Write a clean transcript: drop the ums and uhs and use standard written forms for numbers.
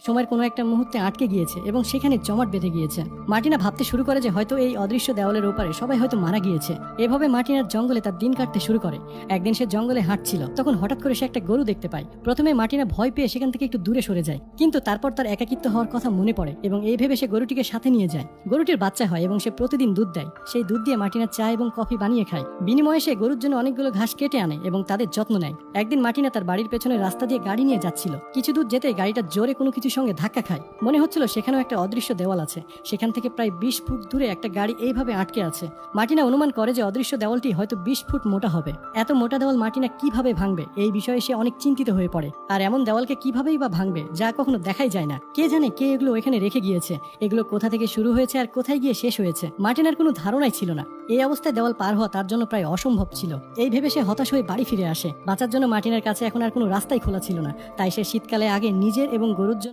সময়ের কোনো একটা মুহূর্তে আটকে গিয়েছে এবং সেখানে জমাট বেঁধে গিয়েছে। মার্টিনা ভাবতে শুরু করে যে হয়তো এই অদৃশ্য দেওয়ালের ওপারে সবাই হয়তো মারা গিয়েছে। এভাবে মার্টিনার জঙ্গলে তার দিন কাটতে শুরু করে। একদিন সে জঙ্গলে হাঁটছিল, তখন হঠাৎ করে সে একটা গরু দেখতে পায়। প্রথমে মার্টিনা ভয় পেয়ে সেখান থেকে একটু দূরে সরে যায়, কিন্তু তারপর তার একাকিত্ব হওয়ার কথা মনে পড়ে এবং এই ভেবে সে গরুটিকে সাথে নিয়ে যায়। গরুটির বাচ্চা হয় এবং সে প্রতিদিন দুধ দেয়। সেই দুধ দিয়ে মার্টিনা চা এবং কফি বানিয়ে খায়। বিনিময়ে সে গরুর জন্য অনেকগুলো ঘাস কেটে আনে এবং তাদের যত্ন নেয়। একদিন মার্টিনা তার বাড়ির পেছনে রাস্তা দিয়ে গাড়ি নিয়ে যাচ্ছিল। কিছু দূর যেতে গাড়িটা জোরে কোনো কিছুর সঙ্গে ধাক্কা খায়। মনে হচ্ছিল সেখানেও একটা অদৃশ্য দেওয়াল আছে। সেখান থেকে প্রায় 20 ফুট দূরে একটা গাড়ি এইভাবে আটকে আছে। মার্টিনা অনুমান করে যে অদৃশ্য দেওয়ালটি হয়তো 20 ফুট মোটা হবে। এত মোটা দেওয়াল মার্টিনা কিভাবে ভাঙবে, এই বিষয়ে সে অনেক চিন্তিত হয়ে পড়ে। আর এমন দেওয়ালকে কিভাবেই বা ভাঙবে যা কখনো দেখাই যায় না। কে জানে কে এগুলো এখানে রেখে গিয়েছে, এগুলো কোথা থেকে শুরু হয়েছে আর কোথায় গিয়ে শেষ হয়েছে। মার্টিনার কোনো ধারণাই ছিল না। এই অবস্থায় দেওয়াল পার হওয়া তার জন্য প্রায় অসম্ভব ছিল। এই ভেবে সে হতাশ হয়ে বাড়ি ফিরে আসে। বাঁচার জন্য মার্টিনার কাছে এখন আর কোনো রাস্তাই খোলা ছিল না। তাই সে শীতকালে আগে নিজের এবং গরুর জন্য